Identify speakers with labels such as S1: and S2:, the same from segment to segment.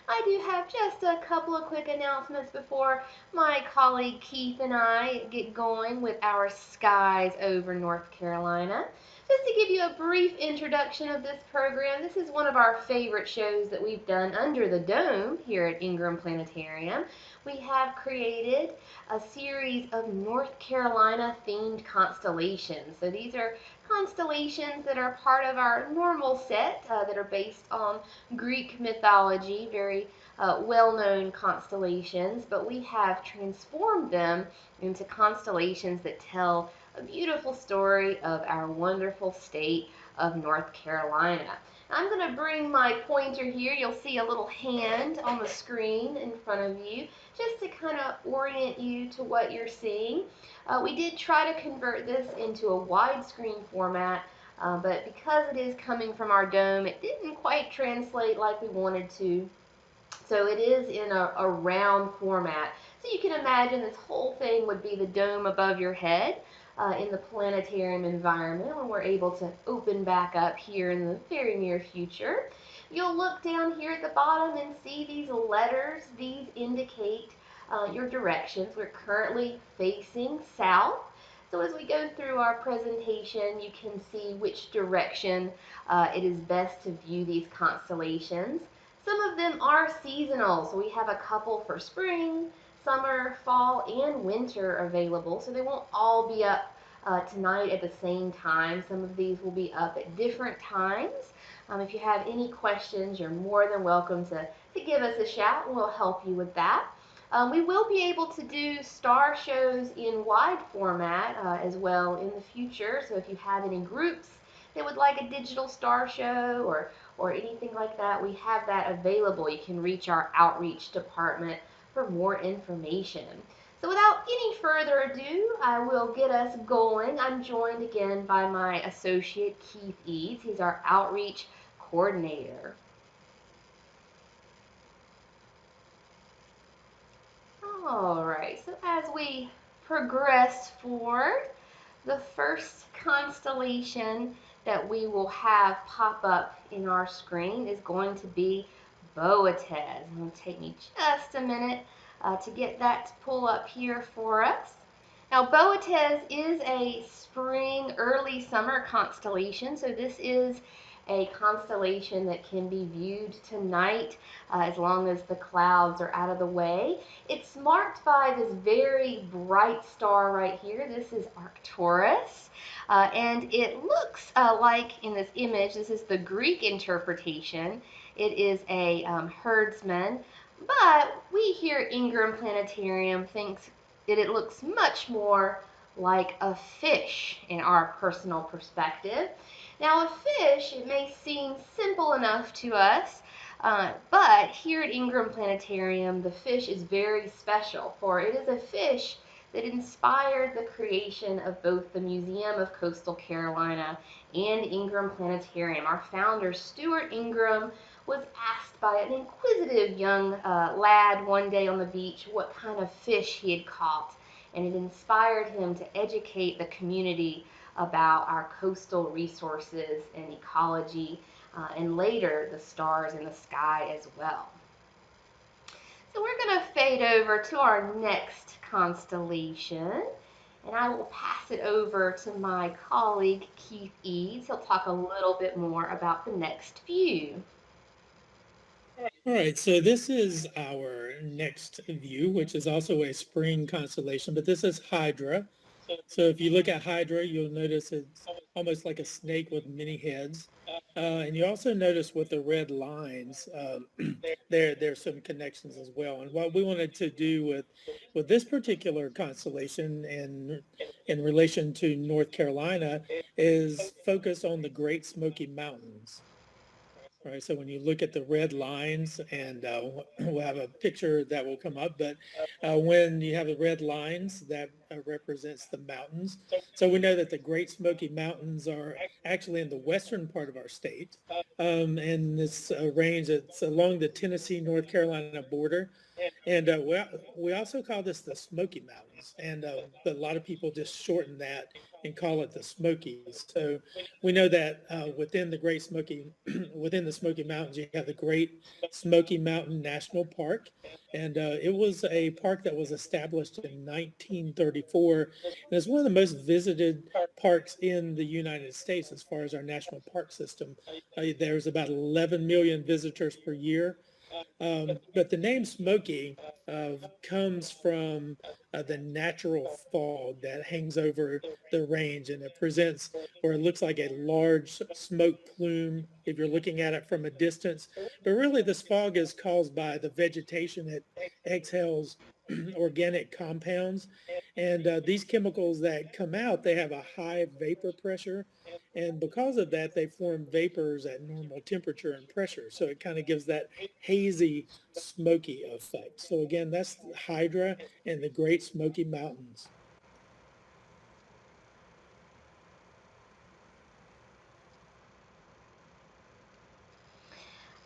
S1: I do have just a couple of quick announcements before my colleague Keith and I get going with our skies over North Carolina. Just to give you a brief introduction of this program, this is one of our favorite shows that we've done under the dome here at Ingram Planetarium. We have created a series of North Carolina themed constellations. So these are constellations that are part of our normal set that are based on Greek mythology, very well-known constellations, but we have transformed them into constellations that tell a beautiful story of our wonderful state of North Carolina. I'm going to bring my pointer here. You'll see a little hand on the screen in front of you just to kind of orient you to what you're seeing. We did try to convert this into a widescreen format, but because it is coming from our dome, it didn't quite translate like we wanted to. So it is in a round format. So you can imagine this whole thing would be the dome above your head in the planetarium environment when we're able to open back up here in the very near future. You'll look down here at the bottom and see these letters. These indicate your directions. We're currently facing south. So as we go through our presentation, you can see which direction it is best to view these constellations. Some of them are seasonal, so we have a couple for spring, summer, fall, and winter available, so they won't all be up tonight at the same time. Some of these will be up at different times. If you have any questions, you're more than welcome to give us a shout, and we'll help you with that. We will be able to do star shows in wide format as well in the future, so if you have any groups that would like a digital star show or anything like that, we have that available. You can reach our outreach department for more information. So without any further ado, I will get us going. I'm joined again by my associate Keith Eads. He's our outreach coordinator. All right, so as we progress forward, the first constellation that we will have pop up in our screen is going to be Boötes. It's going to take me just a minute to get that to pull up here for us. Now, Boötes is a spring, early summer constellation, so this is a constellation that can be viewed tonight as long as the clouds are out of the way. It's marked by this very bright star right here. This is Arcturus, and it looks like in this image, this is the Greek interpretation. It is a herdsman, but we here at Ingram Planetarium thinks that it looks much more like a fish in our personal perspective. Now, a fish, it may seem simple enough to us, but here at Ingram Planetarium, the fish is very special, for it is a fish that inspired the creation of both the Museum of Coastal Carolina and Ingram Planetarium. Our founder, Stuart Ingram, was asked by an inquisitive young lad one day on the beach what kind of fish he had caught, and it inspired him to educate the community about our coastal resources and ecology, and later the stars in the sky as well. So we're going to fade over to our next constellation, and I will pass it over to my colleague Keith Eads. He'll talk a little bit more about the next view.
S2: All right, so this is our next view, which is also a spring constellation, but this is Hydra. So if you look at Hydra, you'll notice it's almost like a snake with many heads. And you also notice with the red lines, there's some connections as well. And what we wanted to do with this particular constellation in relation to North Carolina is focus on the Great Smoky Mountains. Right, so when you look at the red lines, and we'll have a picture that will come up, but when you have the red lines, that represents the mountains. So we know that the Great Smoky Mountains are actually in the western part of our state, and this range, it's along the Tennessee-North Carolina border, And we also call this the Smoky Mountains, and but a lot of people just shorten that and call it the Smokies. So we know that within the Great Smoky, within the Smoky Mountains, you have the Great Smoky Mountain National Park, and it was a park that was established in 1934, and it's one of the most visited parks in the United States as far as our national park system. There's about 11 million visitors per year. But the name Smoky comes from the natural fog that hangs over the range, and it presents, or it looks like a large smoke plume if you're looking at it from a distance. But really, this fog is caused by the vegetation that exhales organic compounds. And these chemicals that come out, they have a high vapor pressure. And because of that, they form vapors at normal temperature and pressure. So it kind of gives that hazy, smoky effect. So again, that's Hydra and the Great Smoky Mountains.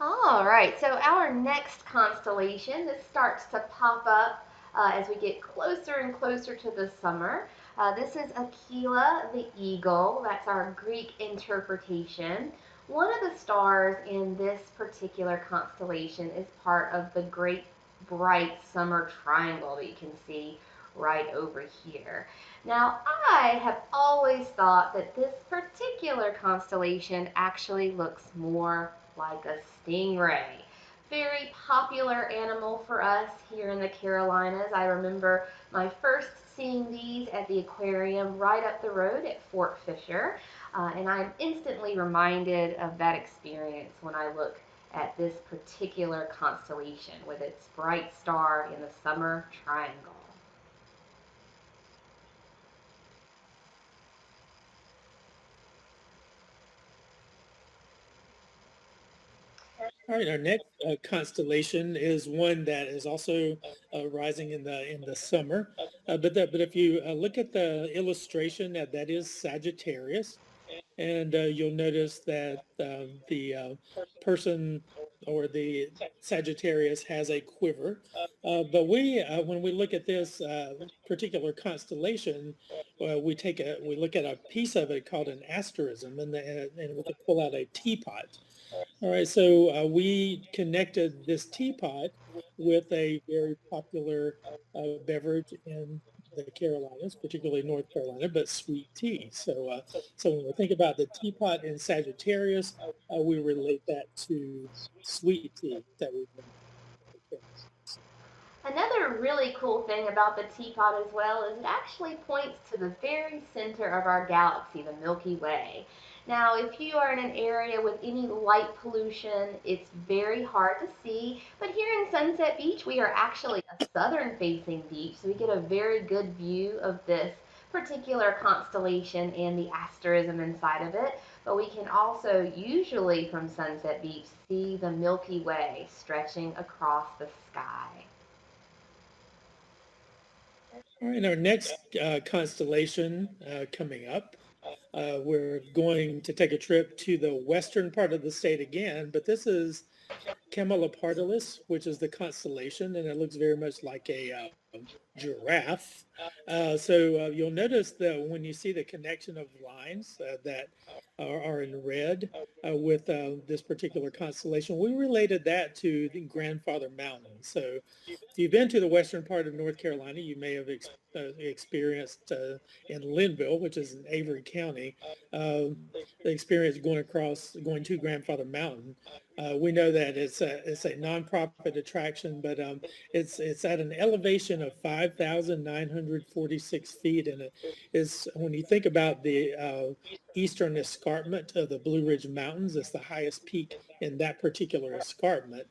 S1: All right, so our next constellation, this starts to pop up as we get closer and closer to the summer. This is Aquila the Eagle. That's our Greek interpretation. One of the stars in this particular constellation is part of the great bright summer triangle that you can see right over here. Now, I have always thought that this particular constellation actually looks more like a stingray. Very popular animal for us here in the Carolinas. I remember my first seeing these at the aquarium right up the road at Fort Fisher, and I'm instantly reminded of that experience when I look at this particular constellation with its bright star in the summer triangle.
S2: All right, our next constellation is one that is also rising in the summer. But if you look at the illustration, that is Sagittarius, and you'll notice that the person or the Sagittarius has a quiver. But when we look at this particular constellation, we look at a piece of it called an asterism, and we can pull out a teapot. All right, so we connected this teapot with a very popular beverage in the Carolinas, particularly North Carolina, but sweet tea. So when we think about the teapot in Sagittarius, we relate that to sweet tea that we drink.
S1: Another really cool thing about the teapot as well is it actually points to the very center of our galaxy, the Milky Way. Now, if you are in an area with any light pollution, it's very hard to see. But here in Sunset Beach, we are actually a southern facing beach, so we get a very good view of this particular constellation and the asterism inside of it. But we can also usually from Sunset Beach see the Milky Way stretching across the sky.
S2: All right, our next constellation coming up, we're going to take a trip to the western part of the state again, but this is Camelopardalis, which is the constellation, and it looks very much like a giraffe. So you'll notice that when you see the connection of lines that are in red with this particular constellation, we related that to the Grandfather Mountain. So if you've been to the western part of North Carolina, you may have experienced in Linville, which is in Avery County, the experience going to Grandfather Mountain. We know that it's a nonprofit attraction, but it's at an elevation of 5,946 feet, and it is when you think about the eastern escarpment of the Blue Ridge Mountains, it's the highest peak in that particular escarpment.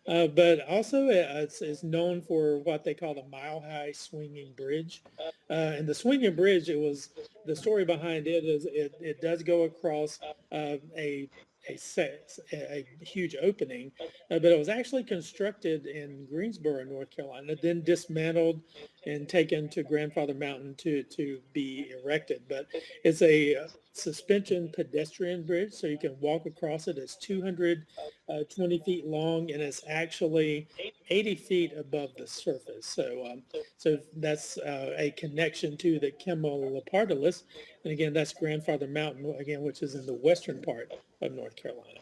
S2: But also it's known for what they call the Mile High Swinging Bridge. And the swinging bridge, the story behind it is it does go across a a huge opening, but it was actually constructed in Greensboro, North Carolina, then dismantled and taken to Grandfather Mountain to be erected. But it's a suspension pedestrian bridge, so you can walk across it. It's 220 feet long, and it's actually 80 feet above the surface. So that's a connection to the Camelopardalis. And again, that's Grandfather Mountain, again, which is in the western part of North Carolina.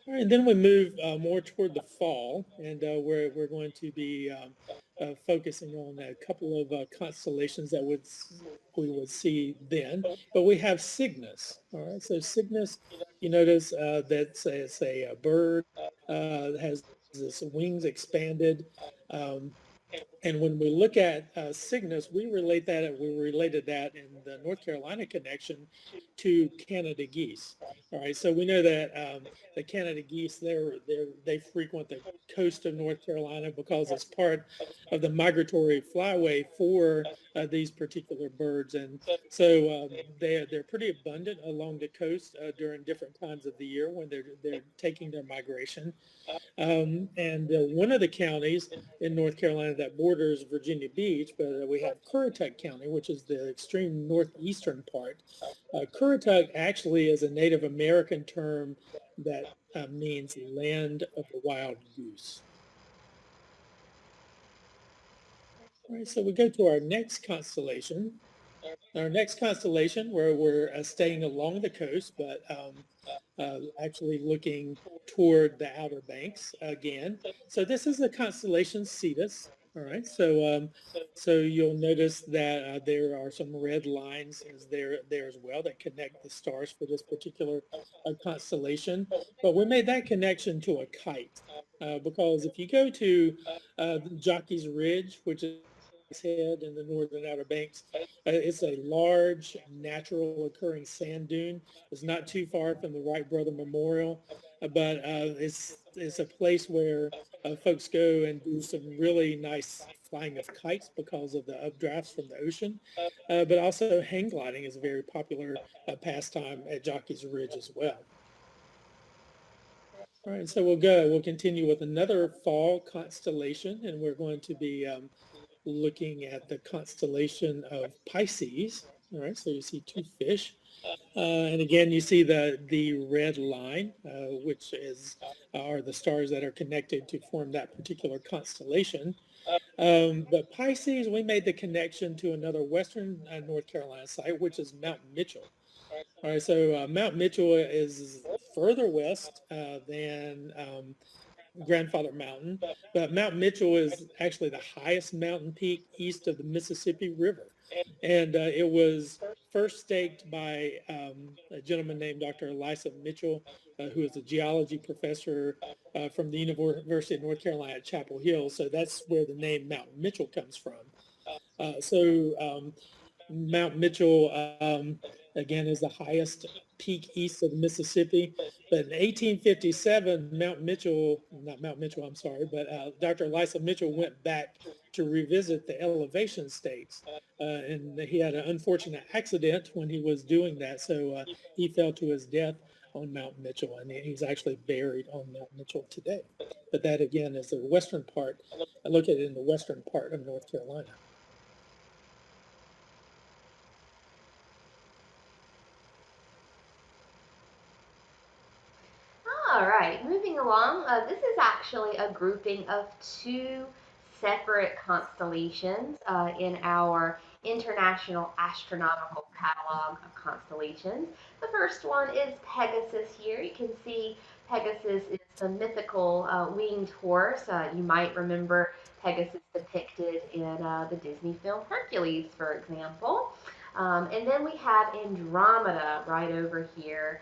S2: All right, and then we move more toward the fall, and we're going to be focusing on a couple of constellations that we would see then. But we have Cygnus. All right, so Cygnus, you notice that it's a bird that has its wings expanded. And when we look at Cygnus, we related that in the North Carolina connection to Canada geese. All right, so we know that the Canada geese, they frequent the coast of North Carolina because it's part of the migratory flyway for these particular birds, and so they're pretty abundant along the coast during different times of the year when they're taking their migration. And one of the counties in North Carolina that borders Virginia Beach, but we have Currituck County, which is the extreme northeastern part. Currituck actually is a Native American term that means land of the wild goose. All right, so we go to our next constellation. Our next constellation, where we're staying along the coast, but actually looking toward the Outer Banks again. So this is the constellation Cetus. All right, so you'll notice that there are some red lines there as well that connect the stars for this particular constellation. But we made that connection to a kite because if you go to Jockey's Ridge, which is head in the northern Outer Banks. It's a large, natural occurring sand dune. It's not too far from the Wright Brother Memorial, but it's a place where folks go and do some really nice flying of kites because of the updrafts from the ocean. But also hang gliding is a very popular pastime at Jockey's Ridge as well. All right, so we'll continue with another fall constellation, and we're going to be looking at the constellation of Pisces. All right, so you see two fish. And again, you see the red line, which are the stars that are connected to form that particular constellation. But Pisces, we made the connection to another western North Carolina site, which is Mount Mitchell. All right, so Mount Mitchell is further west than Grandfather Mountain, but Mount Mitchell is actually the highest mountain peak east of the Mississippi River. And it was first staked by a gentleman named Dr. Eliza Mitchell, who is a geology professor from the University of North Carolina at Chapel Hill. So that's where the name Mount Mitchell comes from. Mount Mitchell, again, is the highest peak east of the Mississippi. But in 1857, Dr. Eliza Mitchell went back to revisit the elevation stakes. And he had an unfortunate accident when he was doing that. So he fell to his death on Mount Mitchell, and he's actually buried on Mount Mitchell today. But that, again, is the western part. I look at it in the western part of North Carolina.
S1: All right, moving along, this is actually a grouping of two separate constellations in our International Astronomical Catalog of Constellations. The first one is Pegasus here. You can see Pegasus is the mythical winged horse. You might remember Pegasus depicted in the Disney film Hercules, for example. And then we have Andromeda right over here.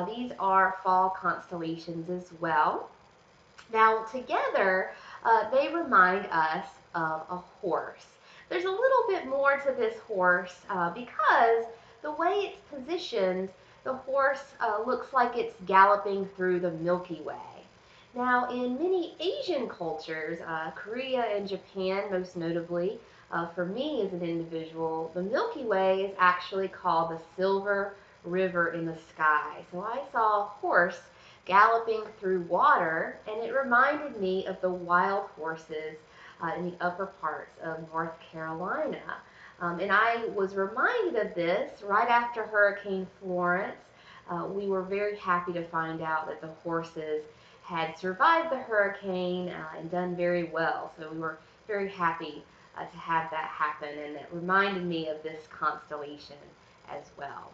S1: These are fall constellations as well. Now, together, they remind us of a horse. There's a little bit more to this horse because the way it's positioned, the horse looks like it's galloping through the Milky Way. Now, in many Asian cultures, Korea and Japan most notably, for me as an individual, the Milky Way is actually called the silver river in the sky. So I saw a horse galloping through water, and it reminded me of the wild horses in the upper parts of North Carolina. And I was reminded of this right after Hurricane Florence. We were very happy to find out that the horses had survived the hurricane and done very well. So we were very happy to have that happen, and it reminded me of this constellation as well.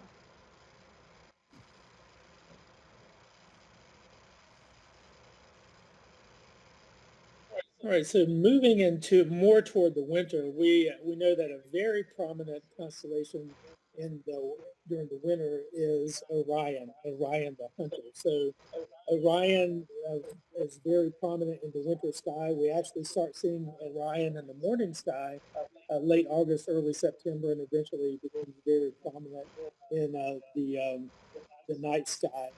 S2: All right, so moving into more toward the winter, we know that a very prominent constellation during the winter is Orion the Hunter. So Orion is very prominent in the winter sky. We actually start seeing Orion in the morning sky late August, early September, and eventually becomes very prominent in the night sky,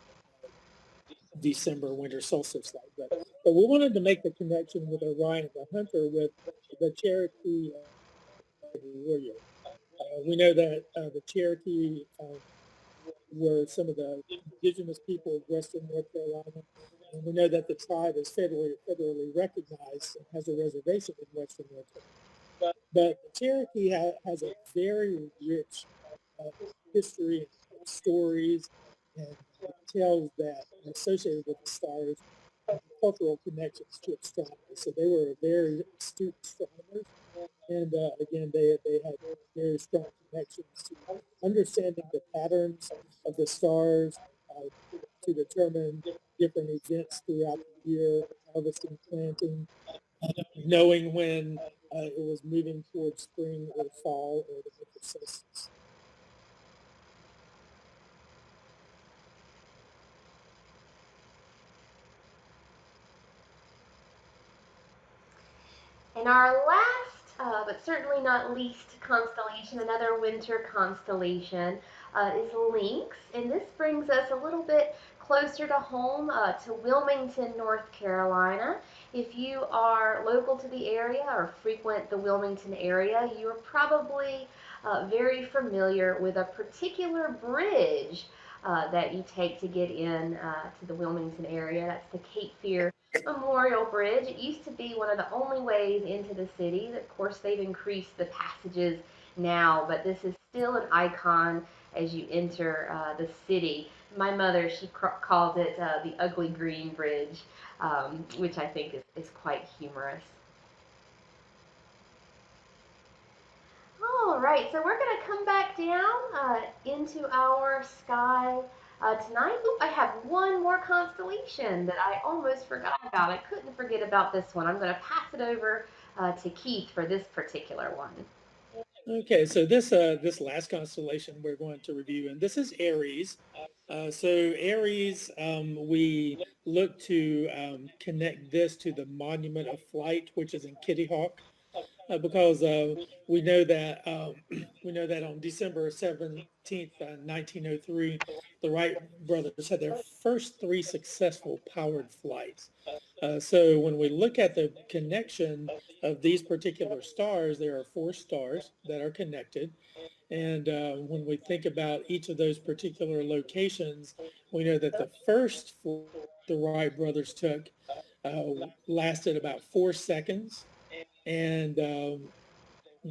S2: December winter solstice light. But we wanted to make the connection with Orion the Hunter with the Cherokee warrior. We know that the Cherokee were some of the indigenous people of Western North Carolina. And we know that the tribe is federally recognized and has a reservation in Western North Carolina. But the Cherokee has a very rich history and stories and tales that are associated with the stars and cultural connections to astronomy. So they were very astute astronomers. And again, they had very strong connections to understanding the patterns of the stars to determine different events throughout the year, harvesting, planting, knowing when it was moving towards spring or fall or the winter solstice.
S1: And our last, but certainly not least constellation, another winter constellation, is Lynx. And this brings us a little bit closer to home, to Wilmington, North Carolina. If you are local to the area or frequent the Wilmington area, you are probably very familiar with a particular bridge that you take to get in to the Wilmington area. That's the Cape Feare Memorial Bridge. It used to be one of the only ways into the city. Of course, they've increased the passages now, but this is still an icon as you enter the city. My mother, she calls it the Ugly Green Bridge, which I think is quite humorous. All right, so we're going to come back down into our sky tonight. Oop, I have one more constellation that I almost forgot about. I couldn't forget about this one. I'm going to pass it over to Keith for this particular one.
S2: Okay, so this last constellation we're going to review, and this is Aries. So Aries, we look to connect this to the Monument of Flight, which is in Kitty Hawk. Because we know that on December 17th, 1903, the Wright brothers had their first three successful powered flights. So when we look at the connection of these particular stars, there are four stars that are connected. And when we think about each of those particular locations, we know that the first flight the Wright brothers took lasted about 4 seconds. And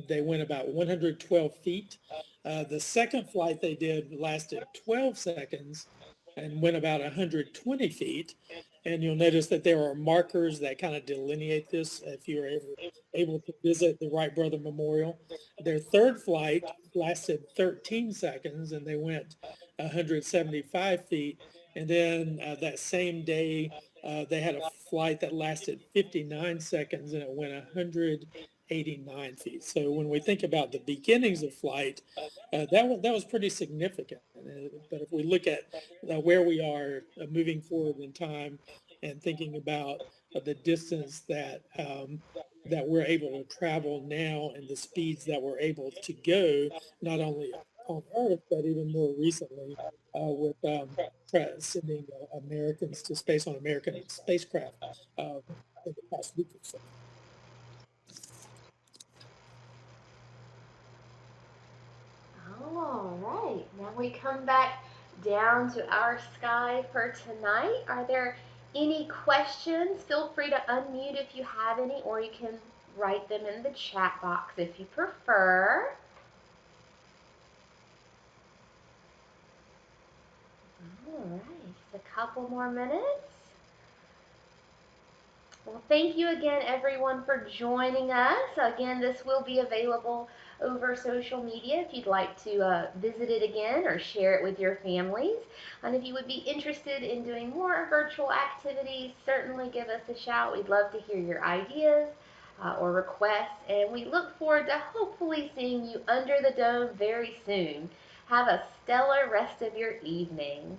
S2: they went about 112 feet. The second flight they did lasted 12 seconds and went about 120 feet. And you'll notice that there are markers that kind of delineate this if you're able to visit the Wright Brother Memorial. Their third flight lasted 13 seconds and they went 175 feet. And then that same day, they had a flight that lasted 59 seconds and it went 189 feet. So when we think about the beginnings of flight, that was pretty significant. But if we look at where we are moving forward in time and thinking about the distance that we're able to travel now and the speeds that we're able to go, not only on Earth, but even more recently with sending Americans to space on American spacecraft in the past week or so.
S1: All right, now we come back down to our sky for tonight. Are there any questions? Feel free to unmute if you have any, or you can write them in the chat box if you prefer. All right, just a couple more minutes. Well, thank you again, everyone, for joining us. Again, this will be available over social media if you'd like to visit it again or share it with your families. And if you would be interested in doing more virtual activities, certainly give us a shout. We'd love to hear your ideas or requests, and we look forward to hopefully seeing you under the dome very soon. Have a stellar rest of your evening.